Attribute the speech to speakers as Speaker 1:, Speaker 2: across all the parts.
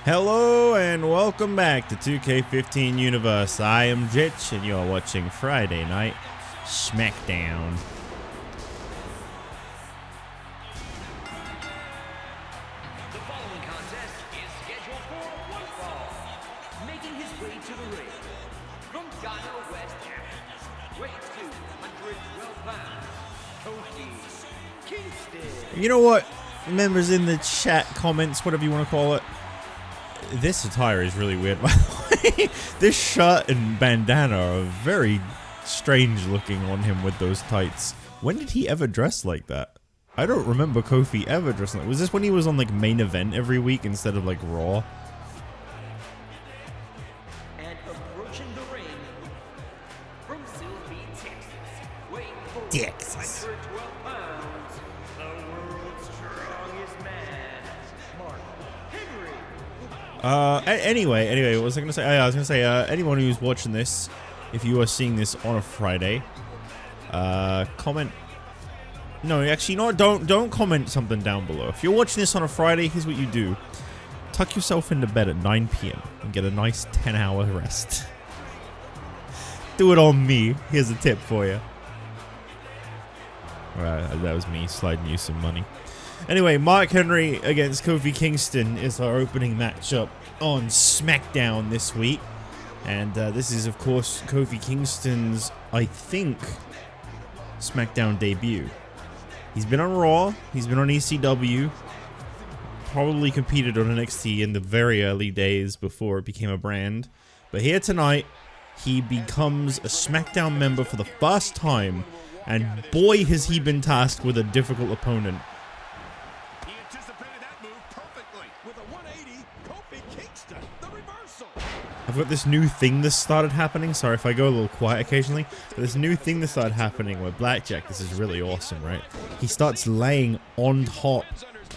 Speaker 1: Hello and welcome back to 2K15 Universe. I am Jitch and you're watching Friday Night SmackDown.
Speaker 2: The following contest is scheduled for one fall. Making his way to the ring from Ghana, West Africa, weight 212 pounds, Kofi, Kingston.
Speaker 1: You know what, members in the chat, comments, whatever you want to call it, this attire is really weird, by the way. This shirt and bandana are very strange looking on him with those tights. When did he ever dress like that? I don't remember Kofi ever dressing like. Was this when he was on like main event every week instead of like Raw?
Speaker 2: And approaching the ring from Sylvie, Texas, weight
Speaker 1: Texas.
Speaker 2: 412 pounds, the world's strongest man, Mark Henry.
Speaker 1: Anyway, what was I gonna say? I was gonna say, anyone who's watching this, if you are seeing this on a Friday, comment. No, actually, no, don't comment something down below. If you're watching this on a Friday, here's what you do: tuck yourself into bed at 9 p.m. and get a nice 10-hour rest. Do it on me. Here's a tip for you. That was me sliding you some money. Anyway, Mark Henry against Kofi Kingston is our opening matchup on SmackDown this week. And this is, of course, Kofi Kingston's, I think, SmackDown debut. He's been on Raw, he's been on ECW, probably competed on NXT in the very early days before it became a brand. But here tonight, he becomes a SmackDown member for the first time, and boy has he been tasked with a difficult opponent.
Speaker 3: He anticipated that move perfectly with a 180 Kofi Kingston, the reversal.
Speaker 1: I've got this new thing that started happening. Sorry if I go a little quiet occasionally, but this new thing that started happening where Blackjack, this is really awesome, right? He starts laying on top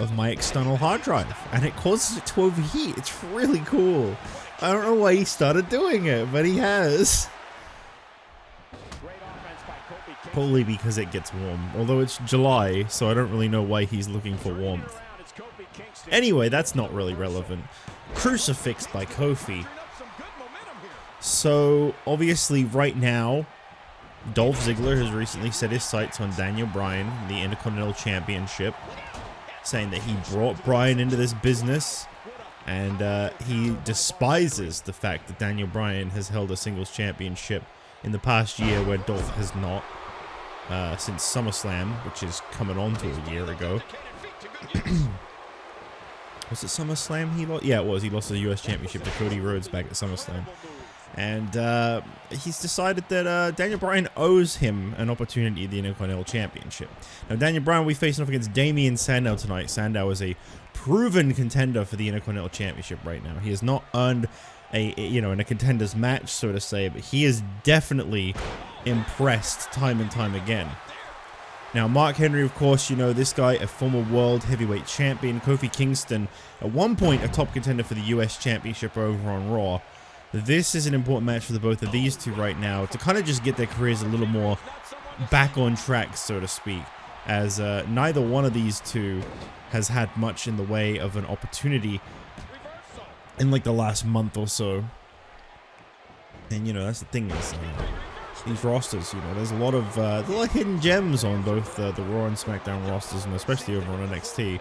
Speaker 1: of my external hard drive and it causes it to overheat. It's really cool. I don't know why he started doing it, but he has. Probably because it gets warm, although it's July, so I don't really know why he's looking for warmth. Anyway, that's not really relevant. Crucifixed by Kofi. So, obviously, right now, Dolph Ziggler has recently set his sights on Daniel Bryan, the Intercontinental Championship, saying that he brought Bryan into this business, and he despises the fact that Daniel Bryan has held a singles championship in the past year where Dolph has not, since SummerSlam, which is coming on to a year ago. Was it SummerSlam he lost? Yeah, it was. He lost the US Championship to Cody Rhodes back at SummerSlam. And he's decided that Daniel Bryan owes him an opportunity at the Intercontinental Championship. Now, Daniel Bryan will be facing off against Damien Sandow tonight. Sandow is a proven contender for the Intercontinental Championship right now. He has not earned in a contenders match, so to say, but he is definitely impressed time and time again. Now, Mark Henry, of course, you know this guy, a former world heavyweight champion. Kofi Kingston, at one point a top contender for the US Championship over on Raw. This is an important match for the both of these two right now to kind of just get their careers a little more back on track, so to speak, as neither one of these two has had much in the way of an opportunity in like the last month or so. And you know, that's the thing is these rosters, you know, there's a lot of hidden gems on both the Raw and SmackDown rosters, and especially over on NXT,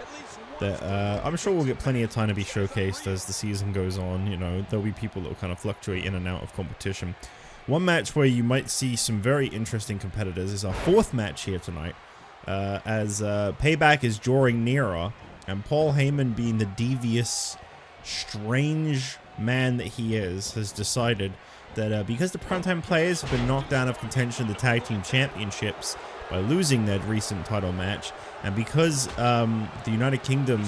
Speaker 1: that I'm sure we'll get plenty of time to be showcased as the season goes on. You know, there'll be people that will kind of fluctuate in and out of competition. One match where you might see some very interesting competitors is our fourth match here tonight, as Payback is drawing nearer, and Paul Heyman, being the devious, strange man that he is, has decided that because the Primetime Players have been knocked out of contention the Tag Team Championships by losing their recent title match, and because the United Kingdom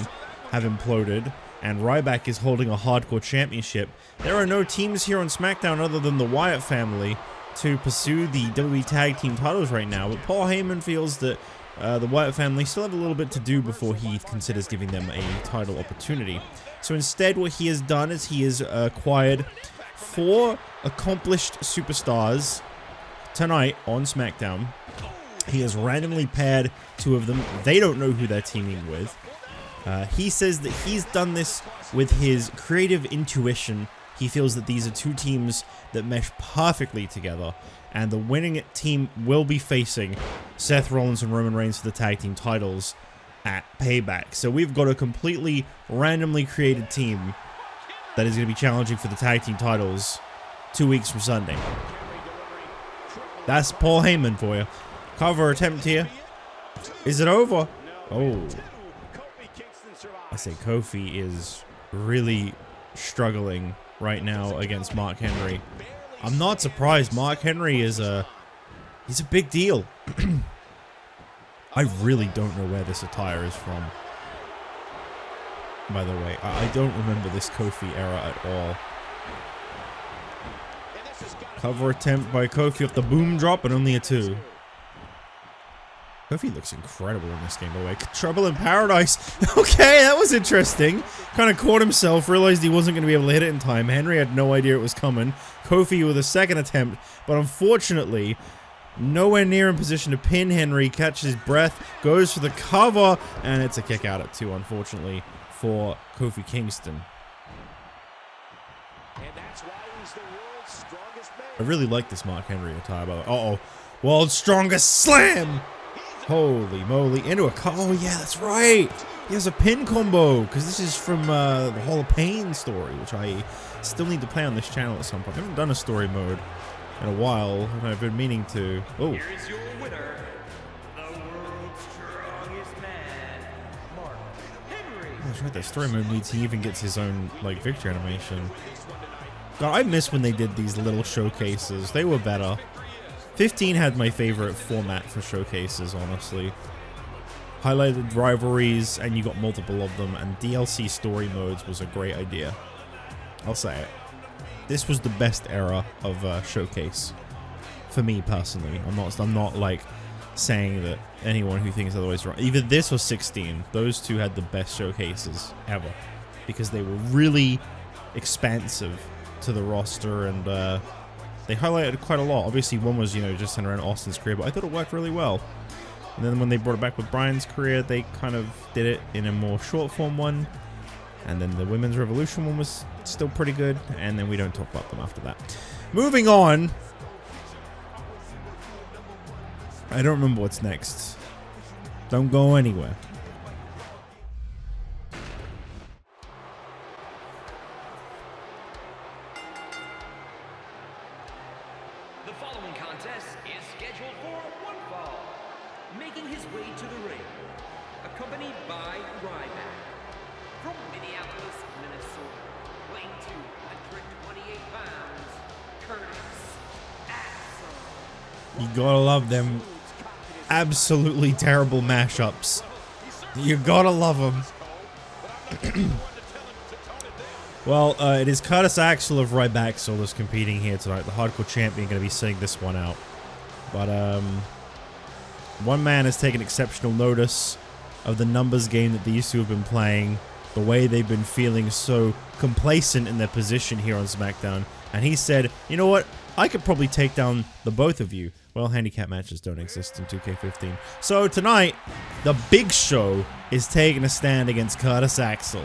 Speaker 1: have imploded and Ryback is holding a Hardcore Championship, there are no teams here on SmackDown other than the Wyatt family to pursue the WWE Tag Team titles right now. But Paul Heyman feels that the Wyatt family still have a little bit to do before he considers giving them a title opportunity. So instead, what he has done is he has acquired 4 accomplished superstars tonight on SmackDown. He has randomly paired 2 of them. They don't know who they're teaming with. He says that he's done this with his creative intuition. He feels that these are two teams that mesh perfectly together, and the winning team will be facing Seth Rollins and Roman Reigns for the tag team titles at Payback. So we've got a completely randomly created team that is going to be challenging for the tag team titles 2 weeks from Sunday. That's Paul Heyman for you. Cover attempt here. Is it over? Oh. I say Kofi is really struggling right now against Mark Henry. I'm not surprised. Mark Henry is he's a big deal. I really don't know where this attire is from. By the way, I don't remember this Kofi era at all. Cover attempt by Kofi off the boom drop, and only a 2. Kofi looks incredible in this game, by the way. Trouble in Paradise. Okay, that was interesting. Kind of caught himself, realized he wasn't going to be able to hit it in time. Henry had no idea it was coming. Kofi with a second attempt, but unfortunately, nowhere near in position to pin Henry. Catches his breath, goes for the cover, and it's a kick out at 2, unfortunately, for Kofi Kingston.
Speaker 3: And that's why he's the world's strongest man.
Speaker 1: I really like this Mark Henry attire, by the way. Uh-oh. World's strongest slam! Holy moly. Into a oh yeah, that's right. He has a pin combo, because this is from the Hall of Pain story, which I still need to play on this channel at some point. I haven't done a story mode in a while, and I've been meaning to. Oh.
Speaker 2: Here is your winner, the world's strongest man, Mark Henry.
Speaker 1: Oh, that's right, that story mode means he even gets his own, like, victory animation. God, I miss when they did these little showcases. They were better. 15 had my favorite format for showcases, honestly. Highlighted rivalries, and you got multiple of them, and DLC story modes was a great idea. I'll say it. This was the best era of showcase for me personally. I'm not like saying that anyone who thinks otherwise is wrong. Either this or 16. Those two had the best showcases ever, because they were really expansive to the roster, and they highlighted quite a lot. Obviously, one was, you know, just centered around Austin's career, but I thought it worked really well. And then when they brought it back with Bryan's career, they kind of did it in a more short form one. And then the Women's Revolution one was still pretty good. And then we don't talk about them after that. Moving on. I don't remember what's next. Don't go anywhere.
Speaker 2: The following contest is scheduled for one fall. Making his way to the ring, accompanied by Ryback. From Minneapolis, Minnesota, weighing 228 pounds, Curtis Axel.
Speaker 1: You gotta love them absolutely terrible mashups. You gotta love them. Well, it is Curtis Axel of Ryback that's competing here tonight. The Hardcore Champion going to be sitting this one out. But one man has taken exceptional notice of the numbers game that these two have been playing, the way they've been feeling so complacent in their position here on SmackDown. And he said, you know what? I could probably take down the both of you. Well, handicap matches don't exist in 2K15. So tonight, the Big Show is taking a stand against Curtis Axel.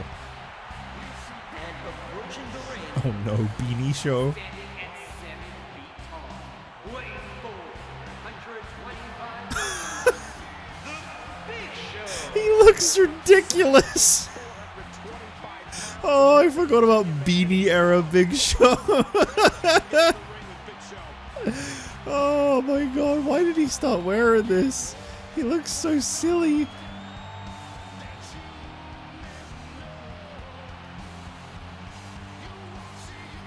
Speaker 1: Oh no, Beanie Show. He looks ridiculous. Oh, I forgot about Beanie era Big Show. Oh my god, why did he start wearing this? He looks so silly.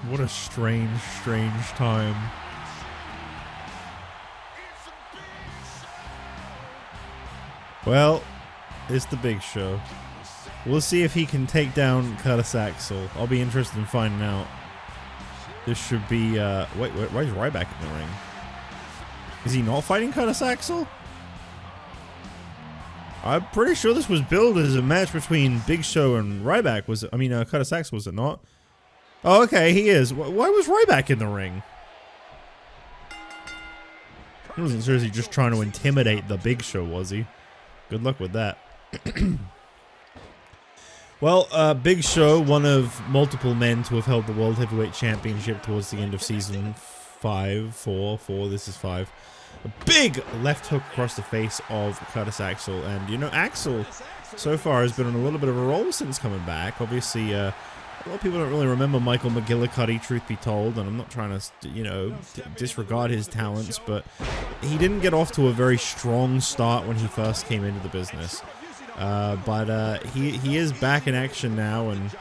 Speaker 1: What a strange, strange time. Well, it's the Big Show. We'll see if he can take down Curtis Axel. I'll be interested in finding out. This should be, wait, why is Ryback in the ring? Is he not fighting Curtis Axel? I'm pretty sure this was billed as a match between Big Show and Ryback. Was it? I mean, Curtis Axel, was it not? Oh, okay, he is. Why was Ryback in the ring? He wasn't seriously just trying to intimidate the Big Show, was he? Good luck with that. Well, Big Show, one of multiple men to have held the World Heavyweight Championship towards the end of season 4. This is 5. A big left hook across the face of Curtis Axel. And, you know, Axel so far has been on a little bit of a roll since coming back. Obviously, a lot of people don't really remember Michael McGillicuddy, truth be told. And I'm not trying to, you know, disregard his talents. But he didn't get off to a very strong start when he first came into the business. But he is back in action now, and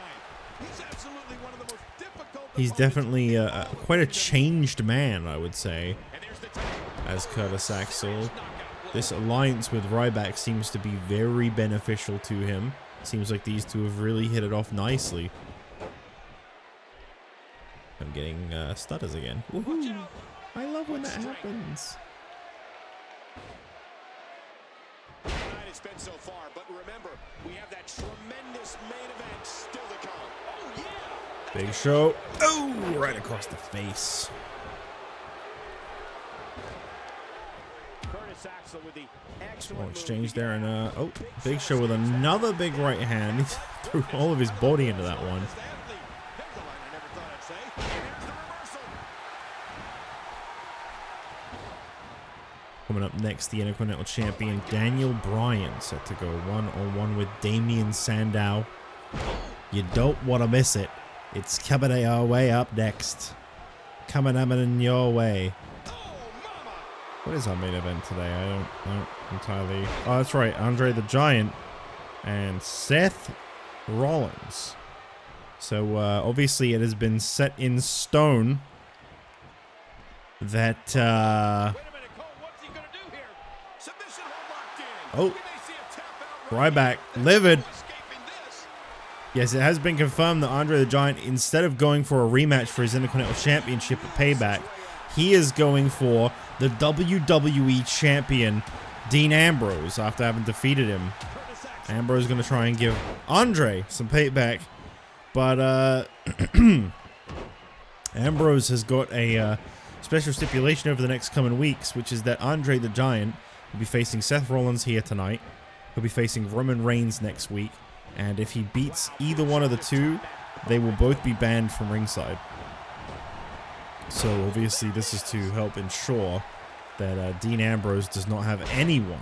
Speaker 1: he's definitely quite a changed man, I would say, as Curtis Axel. This alliance with Ryback seems to be very beneficial to him. Seems like these two have really hit it off nicely. I'm getting stutters again. Woohoo! I love when that happens.
Speaker 3: It's been so far, but remember, we have that tremendous main event still to come. Oh, yeah!
Speaker 1: Big Show. Oh, right across the face.
Speaker 3: Curtis Axel with the
Speaker 1: Small exchange there, and oh, Big Show with another big right hand. He threw all of his body into that one. Coming up next, the Intercontinental Champion Daniel Bryan set to go one-on-one with Damien Sandow. You don't want to miss it. It's coming your way up next. Coming in your way. What is our main event today? I don't entirely... Oh, that's right. Andre the Giant and Seth Rollins. So, obviously, it has been set in stone that... Oh, Ryback, livid. Yes, it has been confirmed that Andre the Giant, instead of going for a rematch for his Intercontinental Championship at Payback, he is going for the WWE Champion, Dean Ambrose, after having defeated him. Ambrose is going to try and give Andre some payback, but Ambrose has got a special stipulation over the next coming weeks, which is that Andre the Giant will be facing Seth Rollins here tonight. He'll be facing Roman Reigns next week. And if he beats either one of the two, they will both be banned from ringside. So obviously this is to help ensure that Dean Ambrose does not have anyone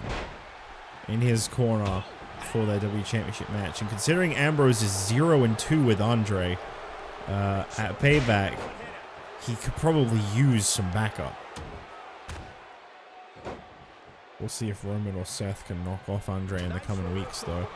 Speaker 1: in his corner for their WWE Championship match. And considering Ambrose is 0-2 with Andre at Payback, he could probably use some backup. We'll see if Roman or Seth can knock off Andre in the coming weeks, though.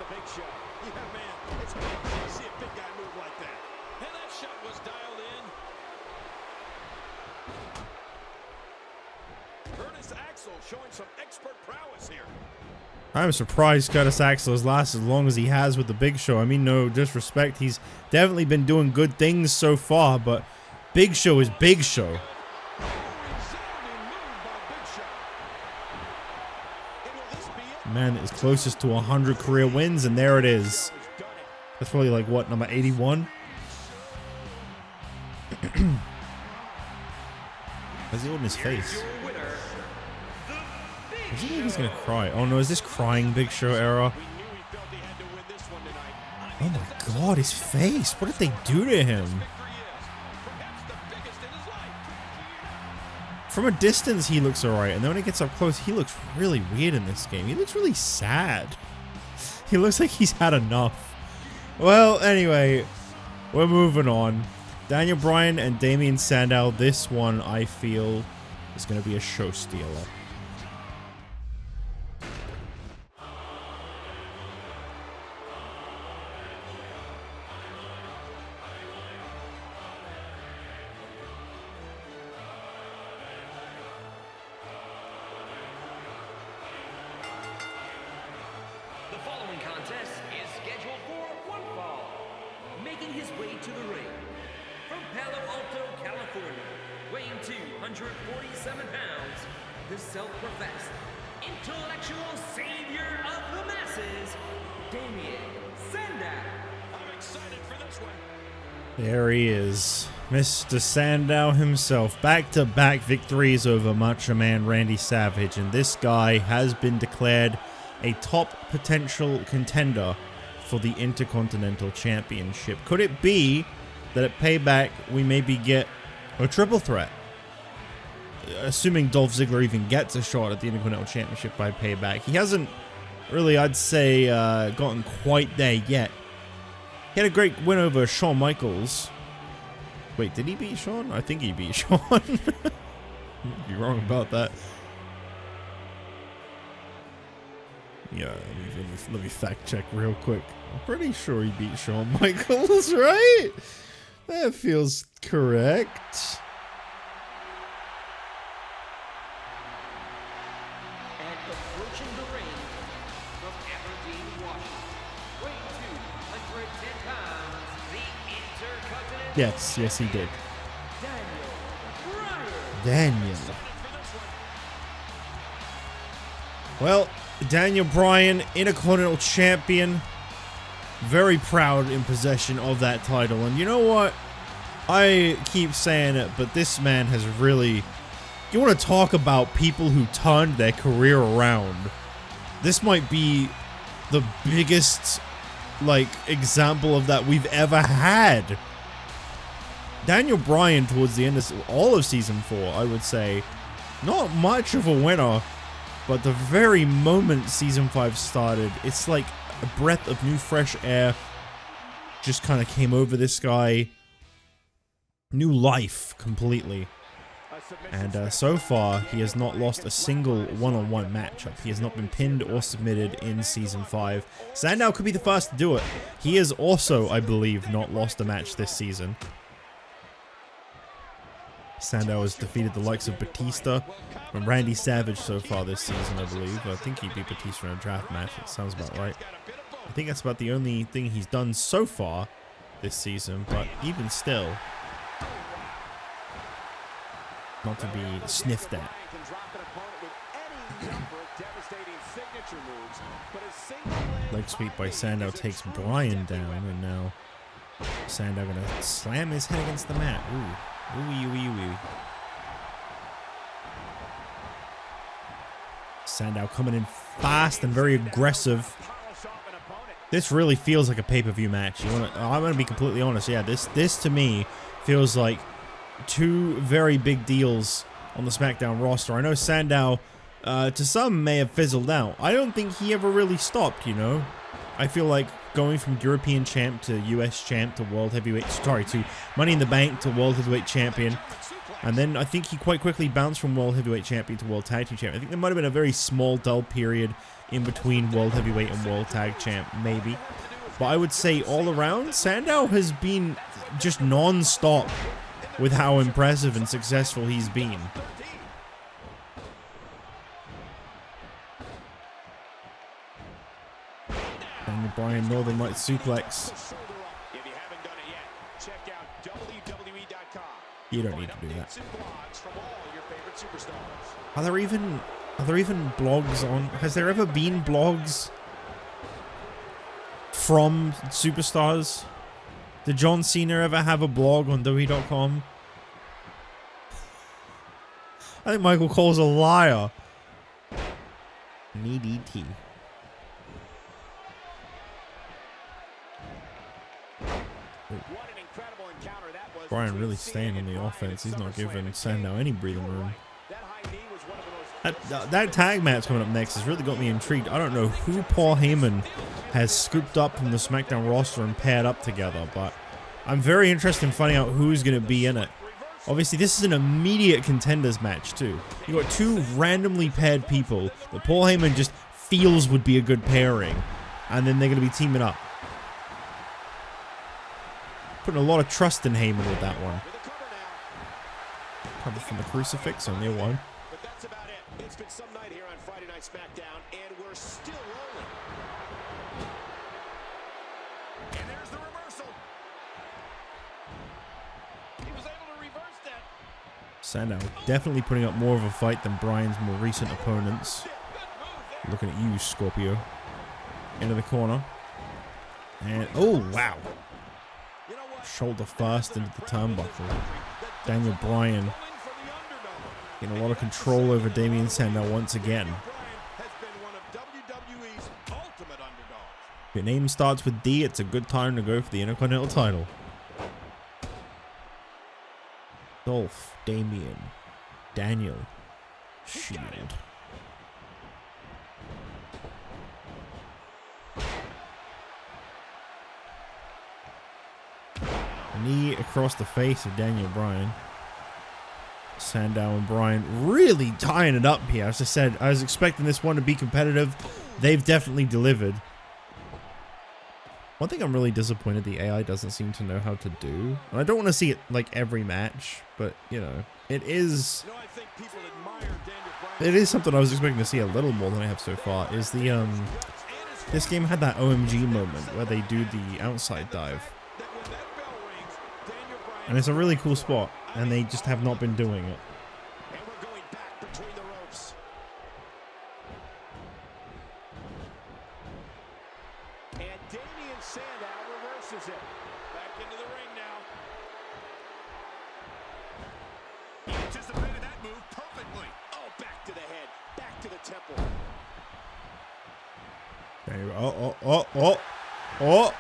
Speaker 1: I'm surprised Curtis Axel has lasted as long as he has with the Big Show. I mean, no disrespect. He's definitely been doing good things so far, but Big Show is Big Show. Man that is closest to 100 career wins, and there it is. That's probably like, what, number 81? Why's he holding his face? Does he think he's gonna cry? Oh no, is this crying Big Show era? Oh my god, his face! What did they do to him? From a distance, he looks alright, and then when it gets up close, he looks really weird in this game. He looks really sad. He looks like he's had enough. Well, anyway, we're moving on. Daniel Bryan and Damien Sandow. This one, I feel, is going to be a show stealer.
Speaker 2: Making his way to the ring, from Palo Alto, California, weighing 247 pounds, the self-professed intellectual savior of the masses, Damien Sandow. I'm excited for this one.
Speaker 1: There he is, Mr. Sandow himself. Back-to-back victories over Macho Man Randy Savage, and this guy has been declared a top potential contender for the Intercontinental Championship. Could it be that at Payback we maybe get a triple threat? Assuming Dolph Ziggler even gets a shot at the Intercontinental Championship by Payback. He hasn't really, I'd say, gotten quite there yet. He had a great win over Shawn Michaels. Wait, did he beat Shawn? I think he beat Shawn. I'd be wrong about that. Yeah, let me fact check real quick. I'm pretty sure he beat Shawn Michaels, right? That feels correct.
Speaker 2: And approaching the ring from Aberdeen, Washington, weighing 210 pounds, the Intercontinental.
Speaker 1: Yes, he did.
Speaker 2: Daniel.
Speaker 1: Well, Daniel Bryan, Intercontinental Champion. Very proud in possession of that title. And you know what? I keep saying it, but this man has really... You want to talk about people who turned their career around. This might be the biggest, like, example of that we've ever had. Daniel Bryan, towards the end of all of Season 4, I would say, not much of a winner. But the very moment Season 5 started, it's like a breath of new fresh air just kind of came over this guy. New life, completely. And so far, he has not lost a single one-on-one matchup. He has not been pinned or submitted in Season 5. Sandow could be the first to do it. He has also, I believe, not lost a match this season. Sandow has defeated the likes of Batista and Randy Savage so far this season, I believe. I think he beat Batista in a draft match. That sounds about right. I think that's about the only thing he's done so far this season, but even still, not to be sniffed at. Leg sweep by Sandow takes Bryan down, and now Sandow gonna slam his head against the mat. Ooh. Ooh. Sandow coming in fast and very aggressive. This really feels like a pay-per-view match. I'm gonna be completely honest. Yeah, this to me feels like two very big deals on the SmackDown roster. I know Sandow, to some, may have fizzled out. I don't think he ever really stopped. You know, I feel like going from European champ to US champ to World Heavyweight, to Money in the Bank to World Heavyweight Champion. And then I think he quite quickly bounced from World Heavyweight Champion to World Tag Team Champion. I think there might have been a very small, dull period in between World Heavyweight and World Tag Champ, maybe. But I would say all around, Sandow has been just non-stop with how impressive and successful he's been. And Bryan Northern Light suplex.
Speaker 3: If you haven't done it yet, check out WWE.com.
Speaker 1: You don't need to do that.
Speaker 3: Blogs from all your favorite superstars.
Speaker 1: Are there even blogs on? Has there ever been blogs from superstars? Did John Cena ever have a blog on WWE.com? I think Michael Cole's a liar. DT. Bryan really staying on the offense. He's not giving Sandow any breathing room. That tag match coming up next has really got me intrigued. I don't know who Paul Heyman has scooped up from the SmackDown roster and paired up together, but I'm very interested in finding out who's going to be in it. Obviously, this is an immediate Contenders match, too. You got two randomly paired people that Paul Heyman just feels would be a good pairing, and then they're going to be teaming up. Putting a lot of trust in Heyman with that one. Cover from the crucifix on near one.
Speaker 3: But that's about it. It's been some night here on Friday Night SmackDown, and we're still rolling. And there's the reversal. He was able to reverse that.
Speaker 1: Sandow definitely putting up more of a fight than Bryan's more recent opponents. Looking at you, Scorpio. Into the corner. And, oh, wow. Shoulder first into the turnbuckle. Daniel Bryan getting a lot of control over Damien Sandow once again. your name starts with D, it's a good time to go for the Intercontinental title. Dolph, Damien, Daniel, Shield. Knee across the face of Daniel Bryan. Sandow and Bryan really tying it up here. As I said, I was expecting this one to be competitive. They've definitely delivered. One thing I'm really disappointed the AI doesn't seem to know how to do. And I don't want to see it like every match, but you know, it is something I was expecting to see a little more than I have so far. Is the this game had that OMG moment where they do the outside dive. And it's a really cool spot, and they just have not been doing it.
Speaker 3: And we're going back between the ropes. And Damien Sandow reverses it. Back into the ring now. He anticipated that move perfectly. Oh, back to the head. Back to the temple.
Speaker 1: Oh.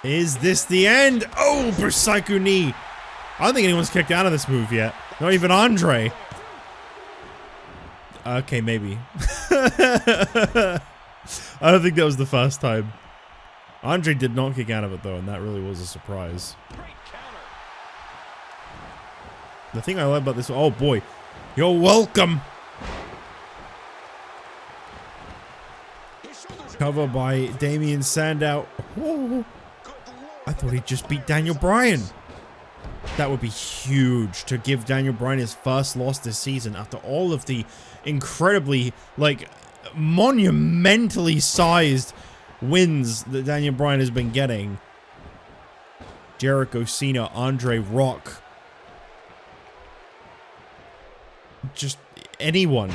Speaker 1: Is this the end? Oh, Psycho knee. I don't think anyone's kicked out of this move yet. Not even Andre. Okay, maybe. I don't think that was the first time. Andre did not kick out of it, though, and that really was a surprise. The thing I love about this... Oh, boy. You're welcome. Cover by Damien Sandow. Oh. I thought he just beat Daniel Bryan. That would be huge to give Daniel Bryan his first loss this season after all of the incredibly, like, monumentally sized wins that Daniel Bryan has been getting. Jericho, Cena, Andre, Rock. Just anyone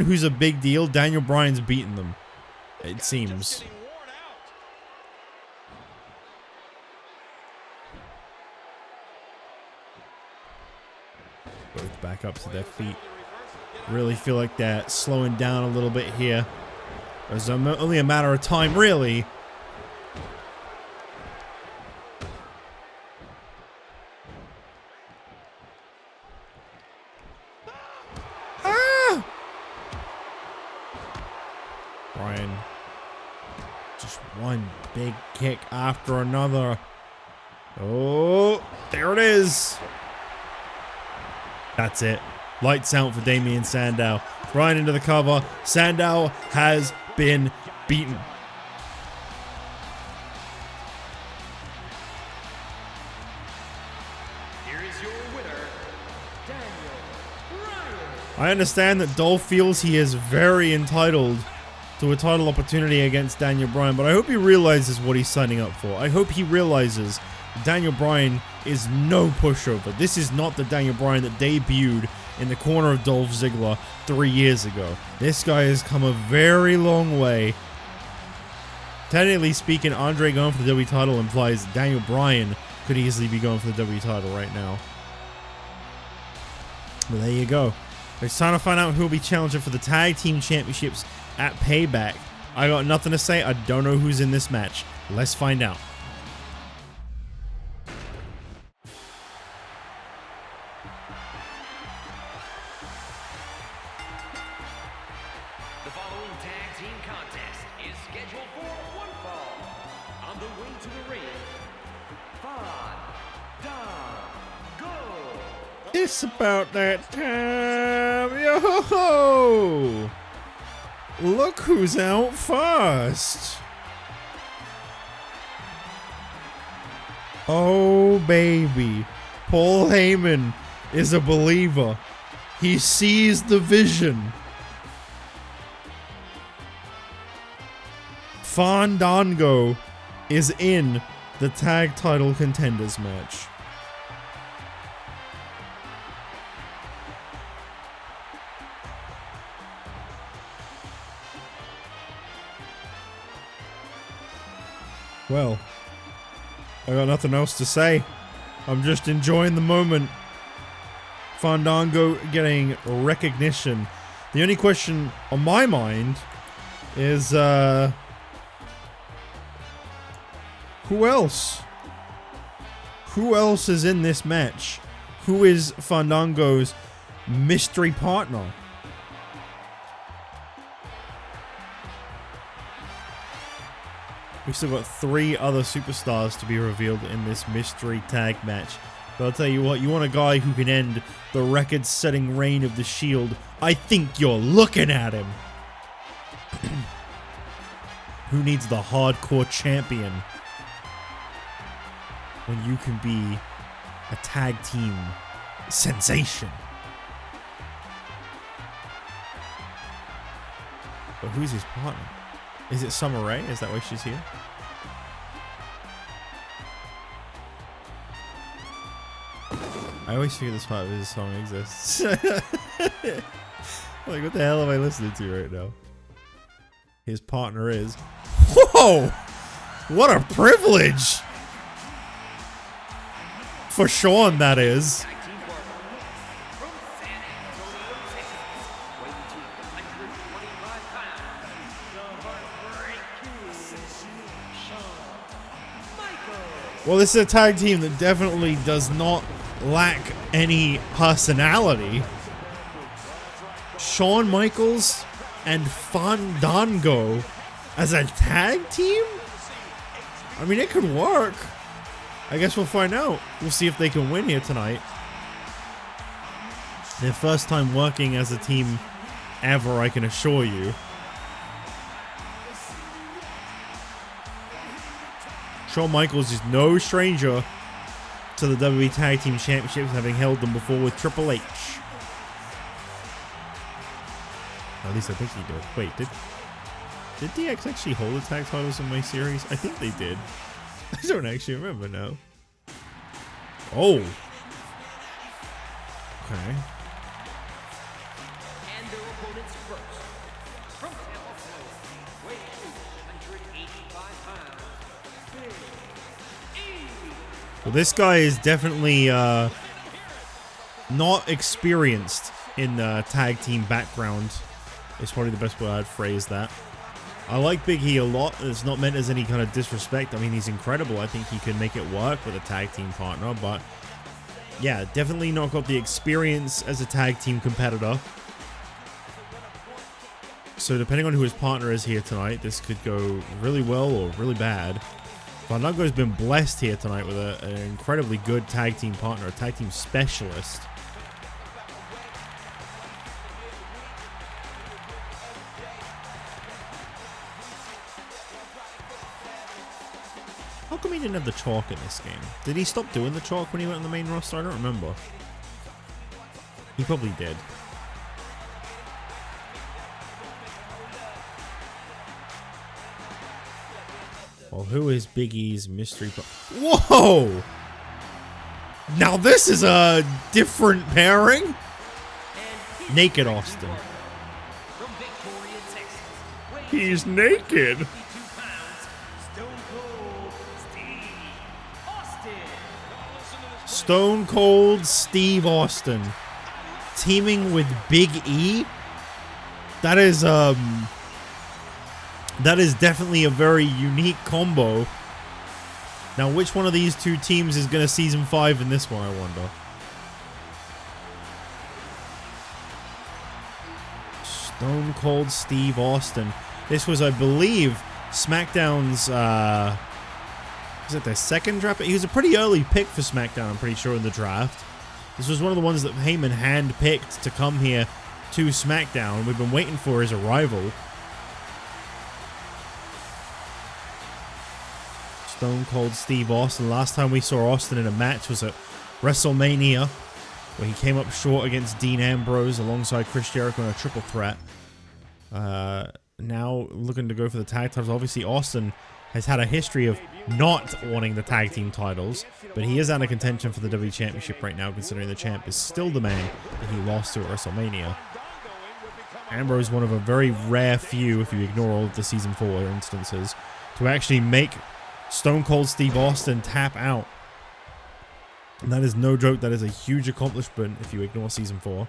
Speaker 1: who's a big deal, Daniel Bryan's beaten them, it seems. Both back up to their feet. Really feel like they're slowing down a little bit here. It's only a matter of time, really. Ah! Bryan. Just one big kick after another. Oh, there it is. That's it. Lights out for Damien Sandow. Bryan into the cover. Sandow has been beaten.
Speaker 2: Here is your winner, Daniel Bryan.
Speaker 1: I understand that Dolph feels he is very entitled to a title opportunity against Daniel Bryan, but I hope he realizes what he's signing up for. I hope he realizes Daniel Bryan is no pushover. This is not the Daniel Bryan that debuted in the corner of Dolph Ziggler 3 years ago. This guy has come a very long way. Technically speaking, Andre going for the WWE title implies Daniel Bryan could easily be going for the WWE title right now. But there you go. It's time to find out who will be challenging for the Tag Team Championships at Payback. I got nothing to say. I don't know who's in this match. Let's find out.
Speaker 2: The following tag team contest is scheduled for one fall. On the way to the ring, Fandango.
Speaker 1: It's about that time. Yo-ho-ho! Look who's out first. Oh, baby. Paul Heyman is a believer. He sees the vision. Fandango is in the tag title contenders match. Well, I got nothing else to say. I'm just enjoying the moment. Fandango getting recognition. The only question on my mind is, Who else? Who else is in this match? Who is Fandango's mystery partner? We've still got 3 other superstars to be revealed in this mystery tag match. But I'll tell you what, you want a guy who can end the record-setting reign of the Shield, I think you're looking at him. Who needs the hardcore champion when you can be a tag team sensation? But who's his partner? Is it Summer Rae? Is that why she's here? I always forget this part of his song exists. Like, what the hell am I listening to right now? His partner is... Whoa! What a privilege! For Sean, that is. Well, this is a tag team that definitely does not lack any personality. Shawn Michaels and Fandango as a tag team? I mean, it could work. I guess we'll find out. We'll see if they can win here tonight. Their first time working as a team ever, I can assure you. Shawn Michaels is no stranger to the WWE Tag Team Championships, having held them before with Triple H. At least I think he did. Wait, did DX actually hold the tag titles in my series? I think they did. I don't actually remember now. Oh. Okay.
Speaker 2: And their opponents first. From Tampa, Florida, weighing 285 pounds. Big E.
Speaker 1: Well, this guy is definitely not experienced in the tag team background. It's probably the best way I'd phrase that. I like Big E a lot. It's not meant as any kind of disrespect. I mean, he's incredible. I think he can make it work with a tag team partner, but yeah, definitely not got the experience as a tag team competitor. So depending on who his partner is here tonight, this could go really well or really bad. Fandango's been blessed here tonight with an incredibly good tag team partner, a tag team specialist. How come he didn't have the chalk in this game? Did he stop doing the chalk when he went on the main roster? I don't remember. He probably did. Well, who is Big E's mystery? Whoa! Now this is a different pairing. Naked Austin.
Speaker 2: From Victoria, Texas.
Speaker 1: He's naked.
Speaker 2: 52 pounds. Stone Cold Steve Austin.
Speaker 1: Stone Cold Steve Austin teaming with Big E. That is definitely a very unique combo. Now, which one of these two teams is going to season 5 in this one, I wonder? Stone Cold Steve Austin. This was, I believe, SmackDown's, was it their second draft? He was a pretty early pick for SmackDown, I'm pretty sure, in the draft. This was one of the ones that Heyman handpicked to come here to SmackDown. We've been waiting for his arrival. Stone Cold Steve Austin. Last time we saw Austin in a match was at WrestleMania, where he came up short against Dean Ambrose alongside Chris Jericho in a triple threat. Now looking to go for the tag titles. Obviously, Austin has had a history of not wanting the tag team titles, but he is out of contention for the WWE Championship right now, considering the champ is still the man that he lost to at WrestleMania. Ambrose, one of a very rare few, if you ignore all of the Season 4 instances, to actually make Stone Cold Steve Austin tap out. And that is no joke. That is a huge accomplishment if you ignore Season 4.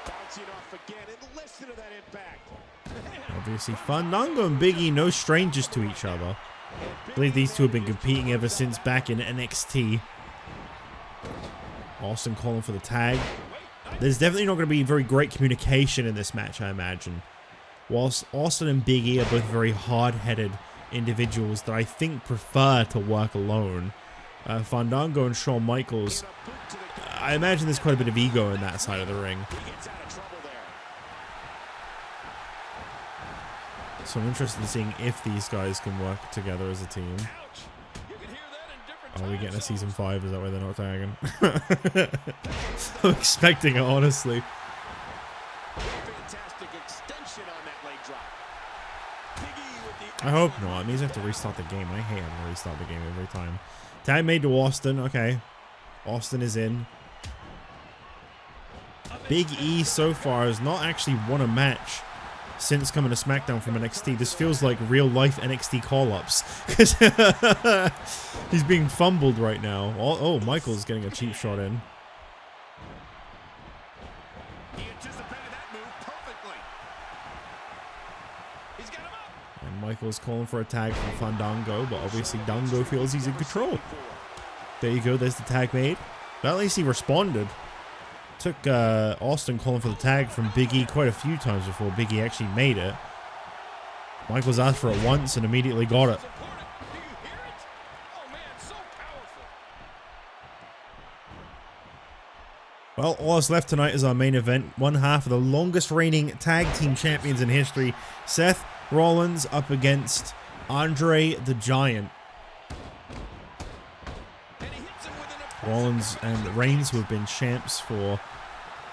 Speaker 3: Bouncing off again and listen to
Speaker 1: Obviously, Fandango and Big E, no strangers to each other. I believe these two have been competing ever since back in NXT. Austin calling for the tag. There's definitely not going to be very great communication in this match, I imagine. Whilst Austin and Big E are both very hard-headed individuals that I think prefer to work alone, Fandango and Shawn Michaels, I imagine there's quite a bit of ego in that side of the ring. So I'm interested in seeing if these guys can work together as a team. Are we getting a season 5? Is that why they're not tagging? I'm expecting it, honestly. I hope not. It means I have to restart the game. I hate having to restart the game every time. Tag made to Austin. Okay. Austin is in. Big E so far has not actually won a match since coming to SmackDown from NXT. This feels like real life NXT call-ups. Because he's being fumbled right now. Oh, Michael's getting a cheap shot in.
Speaker 3: He anticipated that move perfectly. He's got him up.
Speaker 1: And Michael's calling for a tag from Fandango, but obviously Dango feels he's in control. There you go, there's the tag made. But at least he responded. Took Austin calling for the tag from Big E quite a few times before Big E actually made it. Michaels asked for it once and immediately got it. Well, all that's left tonight is our main event. One half of the longest reigning tag team champions in history. Seth Rollins up against Andre the Giant. Rollins and Reigns, who have been champs for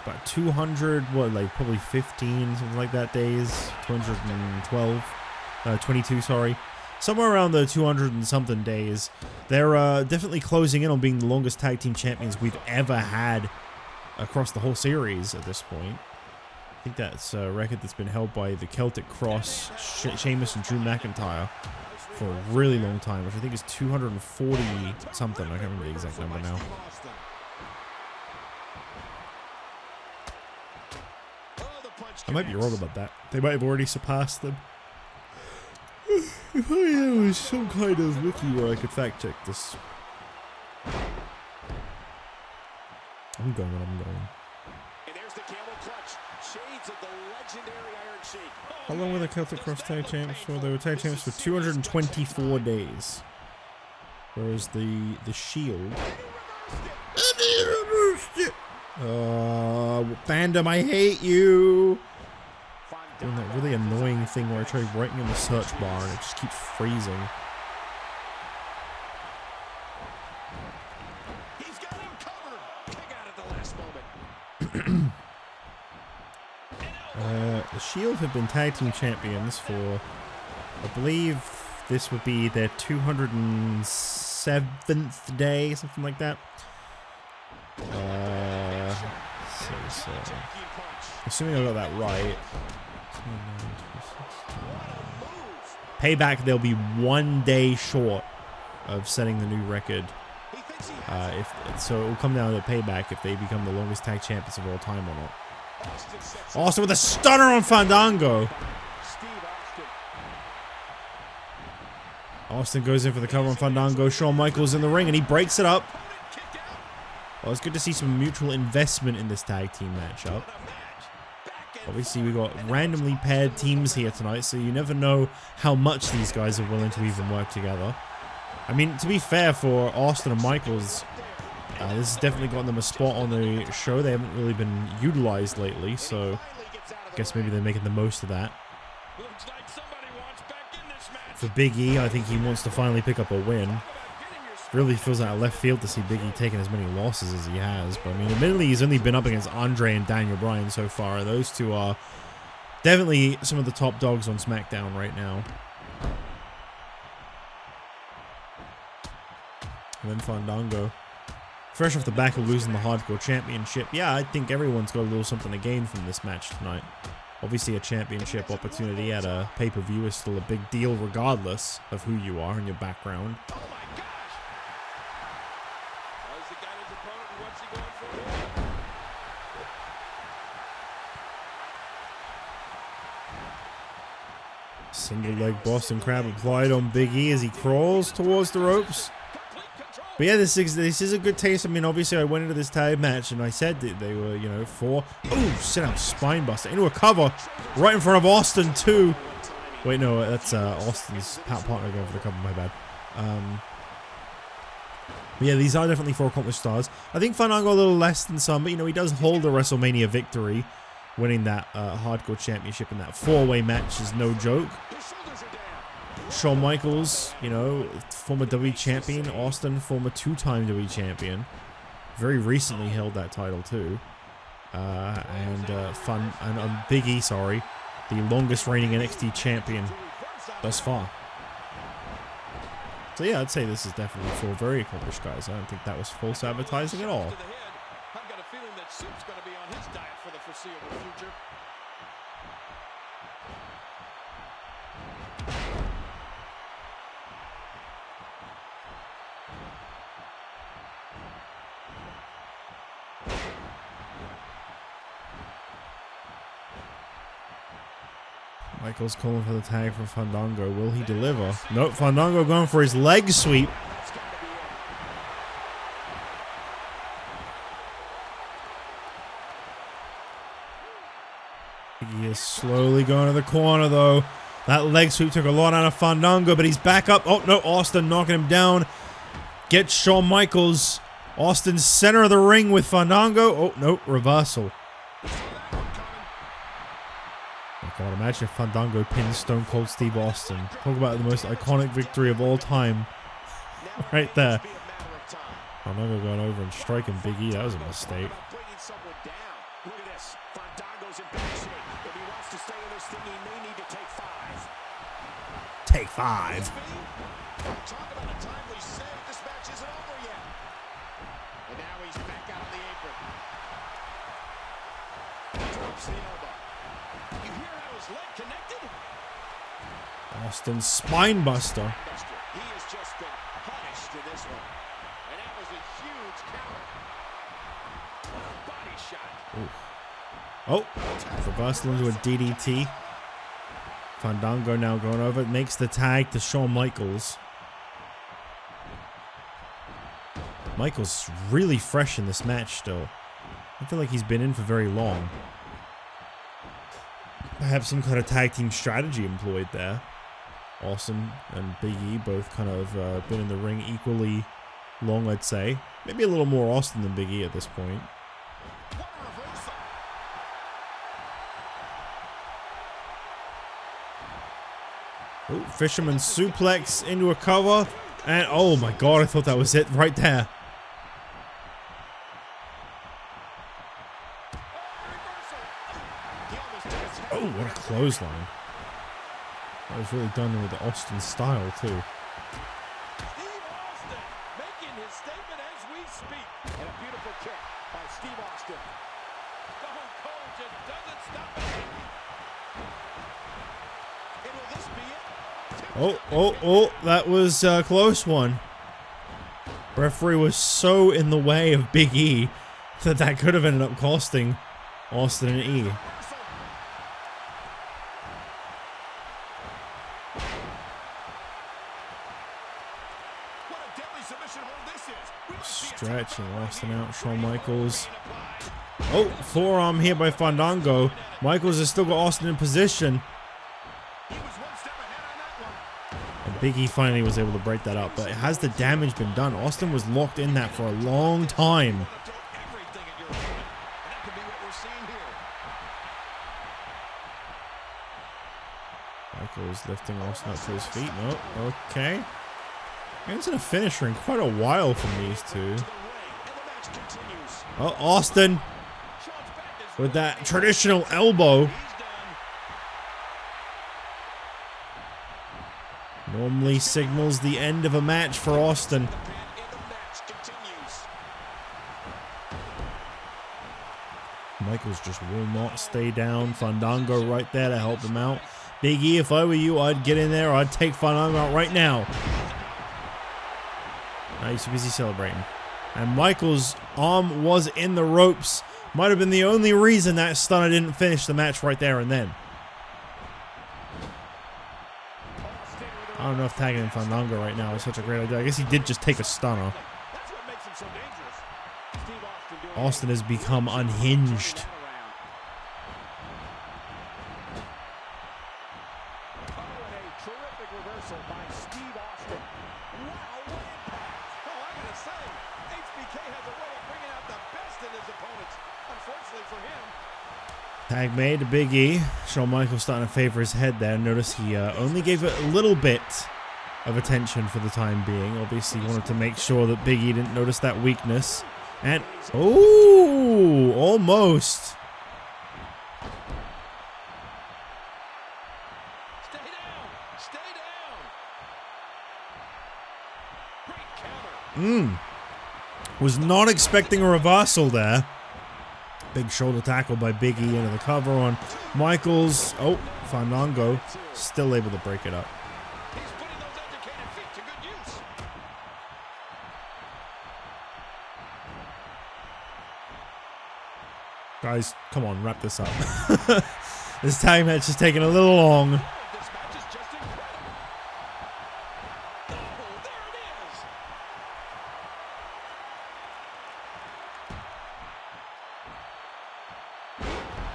Speaker 1: about 200, probably 15, something like that days. 212, 22, sorry. Somewhere around the 200 and something days. They're definitely closing in on being the longest tag team champions we've ever had across the whole series at this point. I think that's a record that's been held by the Celtic Cross, Sheamus and Drew McIntyre for a really long time, which I think is 240 something. I can't remember the exact number now. I might be wrong about that. They might have already surpassed them. If only there was some kind of wiki where I could fact check this. I'm going.
Speaker 3: And there's the camel clutch. Shades of the legendary Iron Sheik.
Speaker 1: How long were the Celtic Cross Tag Champs for? They were Tag Champs for 224 days. Whereas the Shield... fandom, I hate you! Doing that really annoying thing where I try writing in the search bar and it just keeps freezing.
Speaker 3: He's got him covered. Kick out at the last moment.
Speaker 1: The Shield have been tag team champions for, I believe this would be their 207th day, something like that. Assuming I got that right. Payback, they'll be 1 day short of setting the new record. So it will come down to Payback if they become the longest tag champions of all time or not. Austin with a stunner on Fandango. Austin goes in for the cover on Fandango. Shawn Michaels in the ring and he breaks it up. Well, it's good to see some mutual investment in this tag team matchup. Obviously, we got randomly paired teams here tonight, so you never know how much these guys are willing to even work together. I mean, to be fair for Austin and Michaels, this has definitely gotten them a spot on the show. They haven't really been utilized lately, so I guess maybe they're making the most of that. For Big E, I think he wants to finally pick up a win. Really feels like a left field to see Big E taking as many losses as he has. But I mean, admittedly, he's only been up against Andre and Daniel Bryan so far. And those two are definitely some of the top dogs on SmackDown right now. And then Fandango, fresh off the back of losing the Hardcore Championship. Yeah, I think everyone's got a little something to gain from this match tonight. Obviously, a championship opportunity at a pay-per-view is still a big deal regardless of who you are and your background. Single leg Boston Crab applied on Big E as he crawls towards the ropes. But yeah, this is a good taste. I mean, obviously, I went into this tag match and I said that they were, you know, for... Oh, sit out spine buster into a cover right in front of Austin, too. Wait, no, that's Austin's partner going for the cover, my bad. But yeah, these are definitely 4 accomplished stars. I think Fandango a little less than some, but, you know, he does hold a WrestleMania victory. Winning that Hardcore Championship in that 4-way match is no joke. Shawn Michaels, you know, former WWE champion. Austin, former 2-time WWE champion. Very recently held that title too. Big E, sorry, the longest reigning NXT champion thus far. So yeah, I'd say this is definitely 4 very accomplished guys. I don't think that was false advertising at all.
Speaker 3: I've got a feeling that Soup's going to be on his diet for the foreseeable future.
Speaker 1: Michaels calling for the tag for Fandango. Will he deliver? Nope, Fandango going for his leg sweep. He is slowly going to the corner, though. That leg sweep took a lot out of Fandango, but he's back up. Oh, no, Austin knocking him down. Gets Shawn Michaels. Austin's center of the ring with Fandango. Oh, no, reversal. God, imagine if Fandango pins Stone Cold Steve Austin. Talk about the most iconic victory of all time. Right there. Fandango going over and striking Big E. That was a mistake. Take 5.
Speaker 3: Talk about a timely save. This match isn't over yet. And now he's back out on the apron. He drops the elbow. You hear how his leg connected?
Speaker 1: Austin spine buster.
Speaker 3: He has just been punished in this one. And that was a huge counter. Body shot.
Speaker 1: Oh, reversal into a DDT. Fandango now going over. Makes the tag to Shawn Michaels. Michaels really fresh in this match still. I feel like he's been in for very long. Perhaps some kind of tag team strategy employed there. Austin and Big E both kind of been in the ring equally long, I'd say. Maybe a little more Austin than Big E at this point. Oh, fisherman suplex into a cover. And oh my god, I thought that was it right there. Oh, what a clothesline. That was really done with the Austin style, too.
Speaker 3: Steve Austin making his statement as we speak. And a beautiful kick by Steve Austin. Stone Cold just doesn't stop it. And will this be it?
Speaker 1: Oh, that was a close one. Referee was so in the way of Big E that could have ended up costing Austin and E. Stretching Austin out, Shawn Michaels. Oh, forearm here by Fandango. Michaels has still got Austin in position. And Big E finally was able to break that up, but has the damage been done? Austin was locked in that for a long time. Michaels lifting Austin up to his feet. No, okay. It's in a finisher in quite a while from these two. Oh, Austin with that traditional elbow. Normally signals the end of a match for Austin. Michaels just will not stay down. Fandango right there to help him out. Big E, if I were you, I'd get in there. I'd take Fandango out right now. He's too busy celebrating. And Michaels' arm was in the ropes. Might have been the only reason that stunner didn't finish the match right there and then. I don't know if tagging in Fandango right now is such a great idea. I guess he did just take a stunner.
Speaker 3: That's what makes him so dangerous. Steve Austin doing
Speaker 1: Austin has become unhinged.
Speaker 3: Oh, and a terrific reversal by Steve Austin. Wow, what impact. Oh, I'm going to say, HBK has a way of bringing out the best in his opponents. Unfortunately for him.
Speaker 1: Tag made to Big E. Shawn Michaels starting to favor his head there. Notice he only gave it a little bit of attention for the time being. Obviously wanted to make sure that Big E didn't notice that weakness. And, oh, almost.
Speaker 3: Stay down. Stay down. Great counter.
Speaker 1: Was not expecting a reversal there. Big shoulder tackle by Big E into the cover on Michaels. Oh, Fandango still able to break it up.
Speaker 3: He's putting those educated feet to good use.
Speaker 1: Guys, come on, wrap this up. This tag match is taking a little long.
Speaker 3: This match is just incredible. Oh, there it is.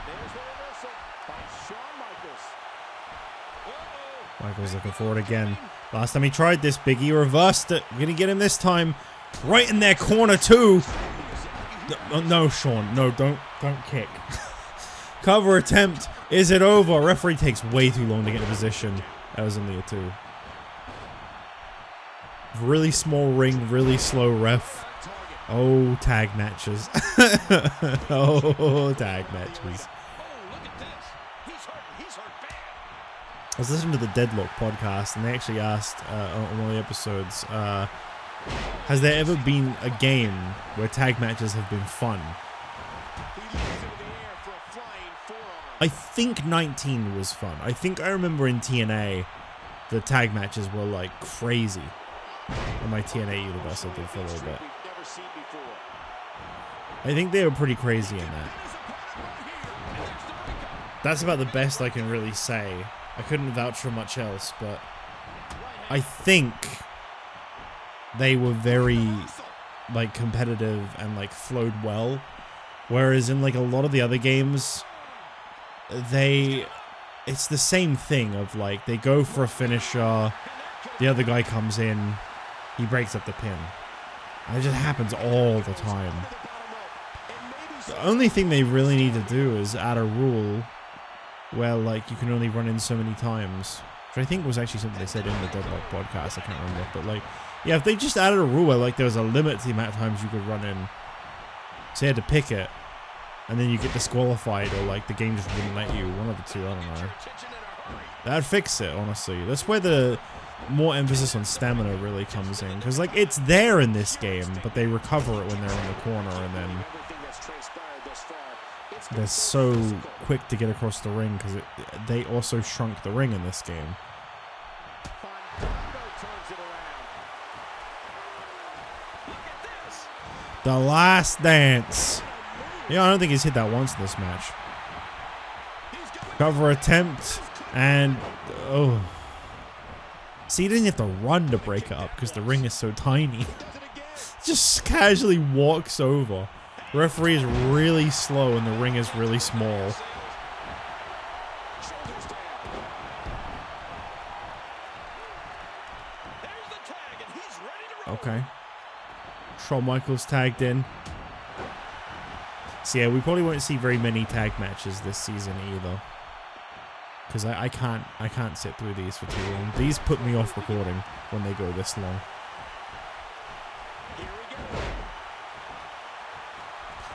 Speaker 3: There's the reversal by Shawn Michaels. Uh-oh.
Speaker 1: Michaels looking forward again. Last time he tried this, Big E reversed it. We're going to get him this time. Right in their corner, too. No, Shawn. No, don't kick. Cover attempt. Is it over? Referee takes way too long to get in position. That was only a 2. Really small ring, really slow ref. Oh, tag matches. Oh, tag matches.
Speaker 3: Oh, look at this. He's hurt. He's hurt bad.
Speaker 1: I was listening to the Deadlock podcast, and they actually asked on one of the episodes, has there ever been a game where tag matches have been fun?
Speaker 3: He leaps into the air for a flying forearm.
Speaker 1: I think 19 was fun. I think I remember in TNA, the tag matches were like crazy. On my TNA universe, I did for a little bit.
Speaker 3: We've never seen before.
Speaker 1: I think they were pretty crazy in that. That's about the best I can really say. I couldn't vouch for much else, but I think they were very like competitive and like flowed well. Whereas in like a lot of the other games, it's the same thing of like they go for a finisher, the other guy comes in, he breaks up the pin. And it just happens all the time. The only thing they really need to do is add a rule where like you can only run in so many times. Which I think was actually something they said in the Deadlock podcast, I can't remember. But like, yeah, if they just added a rule where like there was a limit to the amount of times you could run in. So you had to pick it. And then you get disqualified or like the game just wouldn't let you. One of the two, I don't know. That'd fix it, honestly. That's where the more emphasis on stamina really comes in. Because like it's there in this game, but they recover it when they're in the corner and then they're so quick to get across the ring because they also shrunk the ring in this game. The Last Dance. Yeah, I don't think he's hit that once in this match. Cover attempt and oh. See, he didn't have to run to break it up because the ring is so tiny. Just casually walks over. Referee is really slow and the ring is really small. Okay. Shawn Michaels tagged in. So yeah, we probably won't see very many tag matches this season either. Because I can't sit through these for too long. These put me off recording when they go this long.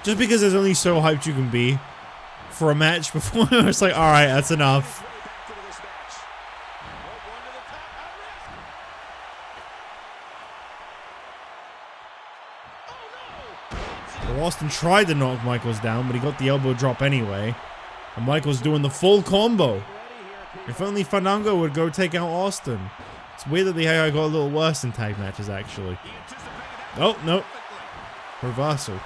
Speaker 1: Just because there's only so hyped you can be for a match before it's like, alright, that's enough. Well, Austin tried to knock Michaels down, but he got the elbow drop anyway. And Michaels doing the full combo. If only Fandango would go take out Austin. It's weird that the AI got a little worse in tag matches, actually. Oh, no. Reversal.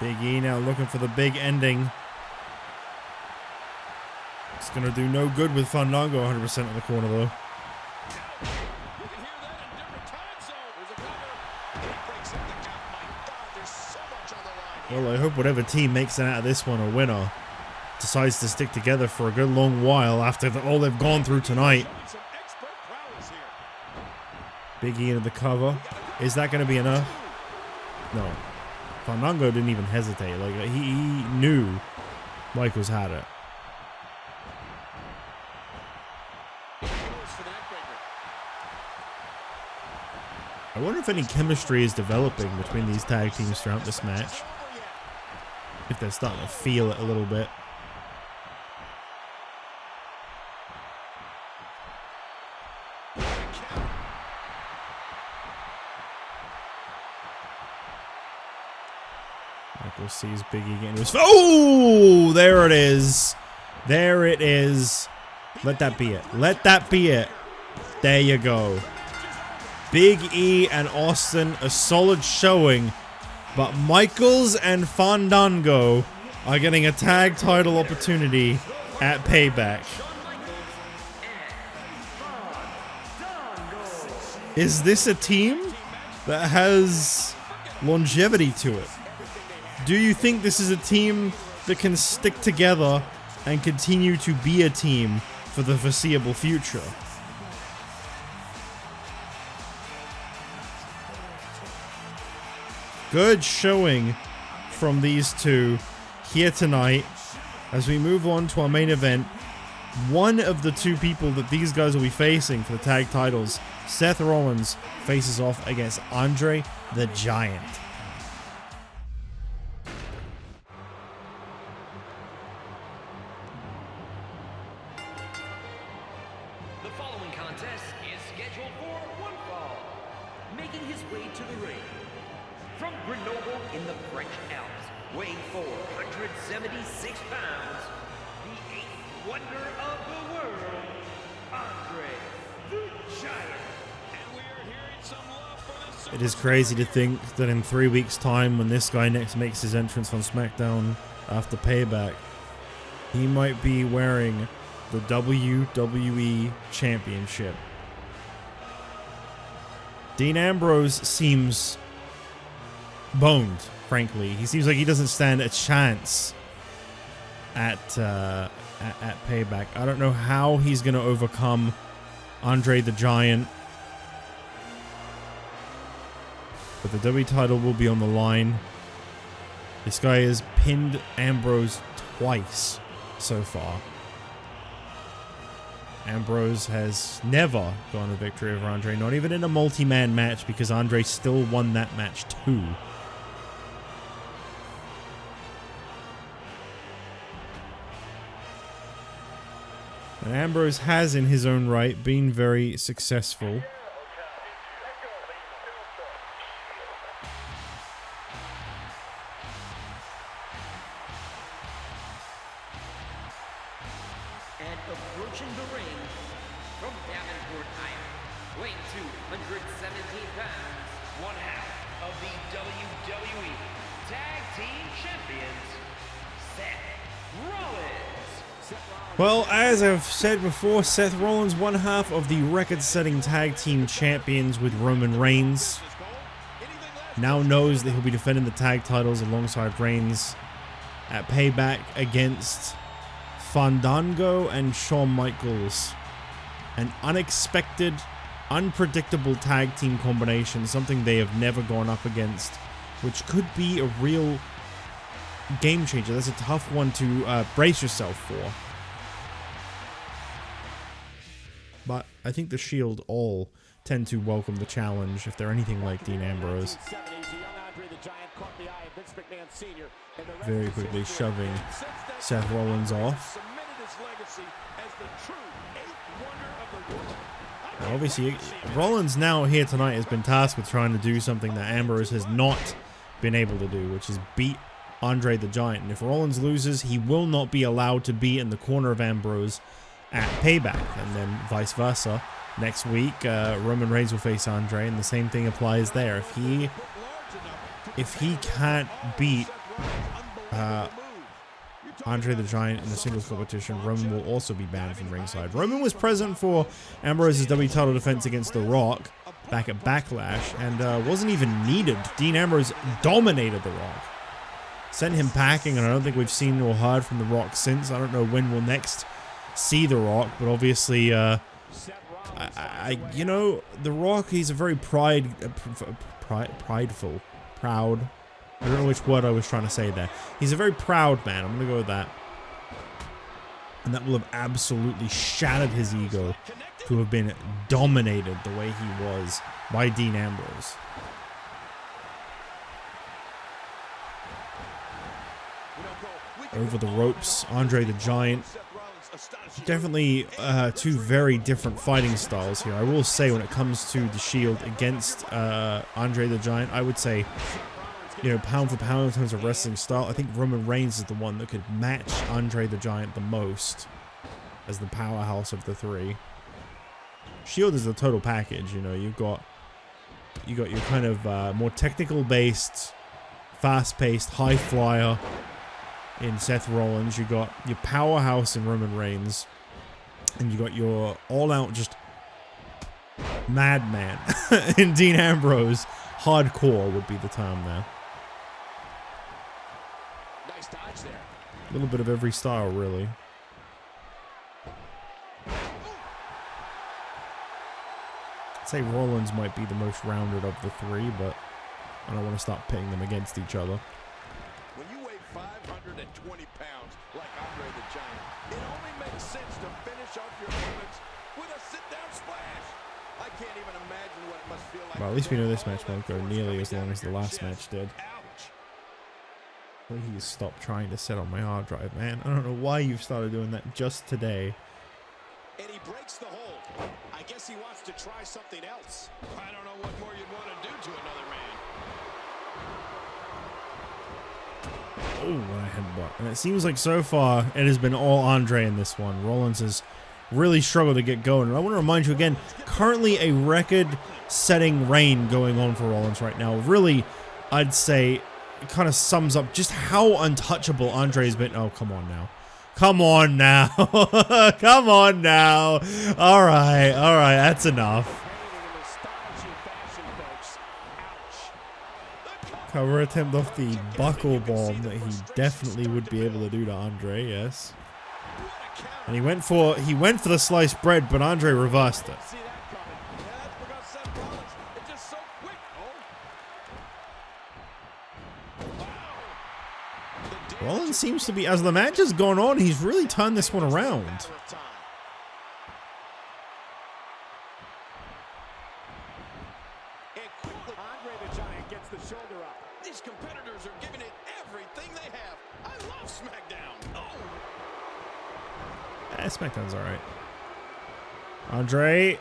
Speaker 1: Big E now looking for the big ending. It's going to do no good with Fandango 100% in the corner, though. Well, I hope whatever team makes it out of this one a winner decides to stick together for a good long while after all they've gone through tonight. Big E into the cover. Is that going to be enough? No. Fandango didn't even hesitate. Like, he knew Michaels had it. I wonder if any chemistry is developing between these tag teams throughout this match. If they're starting to feel it a little bit. Michael sees Big E getting his... Oh! There it is. There it is. Let that be it. Let that be it. There you go. Big E and Austin, a solid showing. But Michaels and Fandango are getting a tag title opportunity at Payback. Is this a team that has longevity to it? Do you think this is a team that can stick together and continue to be a team for the foreseeable future? Good showing from these two here tonight. As we move on to our main event, one of the two people that these guys will be facing for the tag titles, Seth Rollins, faces off against Andre the Giant.
Speaker 2: The following contest is scheduled for one fall. Making his way to the ring, from Grenoble in the French Alps, weighing 476 pounds, the eighth wonder of the world, Andre the Giant. And we are hearing some love for this.
Speaker 1: It is crazy to think that in 3 weeks' time, when this guy next makes his entrance on SmackDown after Payback, he might be wearing the WWE Championship. Dean Ambrose seems boned, frankly. He seems like he doesn't stand a chance at Payback. I don't know how he's going to overcome Andre the Giant. But the WWE title will be on the line. This guy has pinned Ambrose twice so far. Ambrose has never gotten a victory over Andre, not even in a multi-man match, because Andre still won that match too. And Ambrose has, in his own right, been very successful.
Speaker 2: And approaching the ring, from Davenport, Iowa, weighing 217 pounds, one half of the WWE Tag Team Champions, Seth Rollins.
Speaker 1: Well, as I've said before, Seth Rollins, one half of the record-setting tag team champions with Roman Reigns, now knows that he'll be defending the tag titles alongside Reigns at Payback against Fandango and Shawn Michaels. An unexpected, unpredictable tag team combination, something they have never gone up against, which could be a real game changer. That's a tough one to brace yourself for. But I think the Shield all tend to welcome the challenge if they're anything like Dean Ambrose. Very quickly shoving Seth Rollins off. Now obviously, Rollins now here tonight has been tasked with trying to do something that Ambrose has not been able to do, which is beat Andre the Giant. And if Rollins loses, he will not be allowed to be in the corner of Ambrose at Payback, and then vice versa. Next week, Roman Reigns will face Andre, and the same thing applies there. If he can't beat Andre the Giant in the singles competition. Roman will also be banned from ringside. Roman was present for Ambrose's W title defense against The Rock back at Backlash and wasn't even needed. Dean Ambrose dominated The Rock. Sent him packing, and I don't think we've seen or heard from The Rock since. I don't know when we'll next see The Rock, but obviously, you know, The Rock, he's a very proud. I don't know which word I was trying to say there. He's a very proud man. I'm going to go with that. And that will have absolutely shattered his ego to have been dominated the way he was by Dean Ambrose. Over the ropes, Andre the Giant. Definitely two very different fighting styles here. I will say when it comes to the Shield against Andre the Giant, I would say, you know, pound for pound in terms of wrestling style, I think Roman Reigns is the one that could match Andre the Giant the most as the powerhouse of the three. Shield is a total package, you know. You got your kind of more technical based, fast paced, high flyer in Seth Rollins, you got your powerhouse in Roman Reigns, and you got your all-out just madman in Dean Ambrose. Hardcore would be the term there.
Speaker 3: Nice dodge there.
Speaker 1: A little bit of every style, really. I'd say Rollins might be the most rounded of the three, but I don't want to start pitting them against each other.
Speaker 3: When you weigh 520 pounds like Andre the Giant, it only makes sense to finish off your opponents with a sit-down splash. I can't even imagine what it must feel like.
Speaker 1: Well, at least we know this match won't go nearly as long as the last match did.
Speaker 3: Ouch.
Speaker 1: Please stop trying to sit on my hard drive, man. I don't know why you've started doing that just today.
Speaker 3: And he breaks the hold. I guess he wants to try something else. I don't know what more you'd want to do to another man.
Speaker 1: Oh, what a headbutt. And it seems like so far it has been all Andre in this one. Rollins has really struggled to get going. And I want to remind you again, currently a record-setting reign going on for Rollins right now. Really, I'd say it kind of sums up just how untouchable Andre has been. Oh, come on now. Come on now. Come on now. All right, that's enough. Cover attempt off the buckle bomb that he definitely would be able to do to Andre, yes. And he went for the sliced bread, but Andre reversed it. Rollins seems to be, as the match has gone on, he's really turned this one around.
Speaker 3: These competitors are giving it everything they have. I love SmackDown. Oh.
Speaker 1: SmackDown's all right. Andre,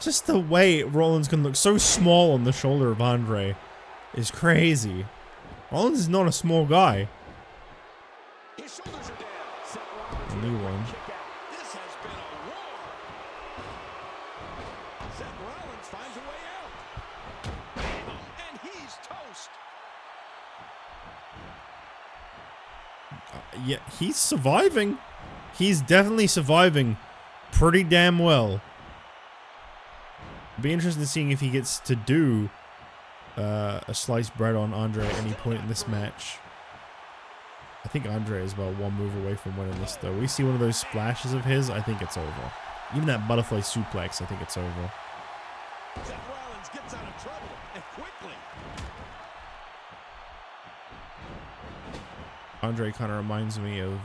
Speaker 1: just the way Rollins can look so small on the shoulder of Andre is crazy. Rollins is not a small guy.
Speaker 3: His shoulders are down. Seth Rollins
Speaker 1: A new one.
Speaker 3: This has been a war. Seth Rollins finds a way out. And he's toast.
Speaker 1: Yeah, he's surviving. He's definitely surviving pretty damn well. Be interested in seeing if he gets to do a sliced bread on Andre at any point in this match. I think Andre is about one move away from winning this, though. We see one of those splashes of his, I think it's over. Even that butterfly suplex, I think it's over.
Speaker 3: Seth Rollins gets out of trouble, and quickly.
Speaker 1: Andre kind of reminds me of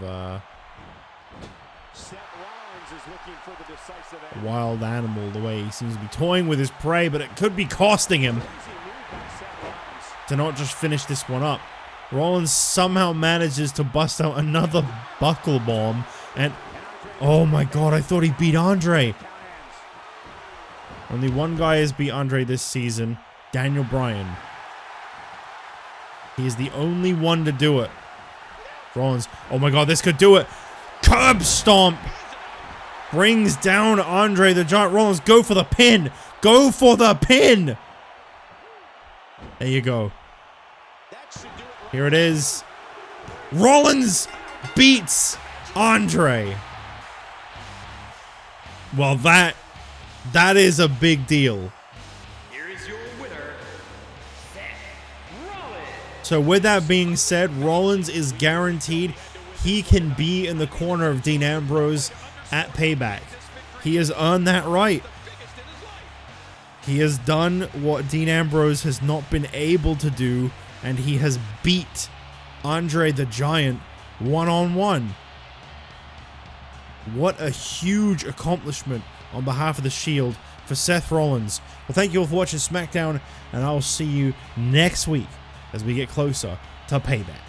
Speaker 3: Seth Rollins is looking for the decisive
Speaker 1: a wild animal, the way he seems to be toying with his prey, but it could be costing him to not just finish this one up. Rollins somehow manages to bust out another buckle bomb, and oh my god, I thought he beat Andre. Only one guy has beat Andre this season, Daniel Bryan. He is the only one to do it. Rollins, oh my god, this could do it. Curb stomp. Brings down Andre the Giant. Rollins, go for the pin. Go for the pin. There you go. Here it is. Rollins beats Andre. Well, that is a big deal.
Speaker 2: Here is your winner, Seth Rollins.
Speaker 1: So with that being said, Rollins is guaranteed he can be in the corner of Dean Ambrose at Payback. He has earned that right. He has done what Dean Ambrose has not been able to do, and he has beat Andre the Giant one-on-one. What a huge accomplishment on behalf of the Shield for Seth Rollins. Well, thank you all for watching SmackDown, and I'll see you next week as we get closer to Payback.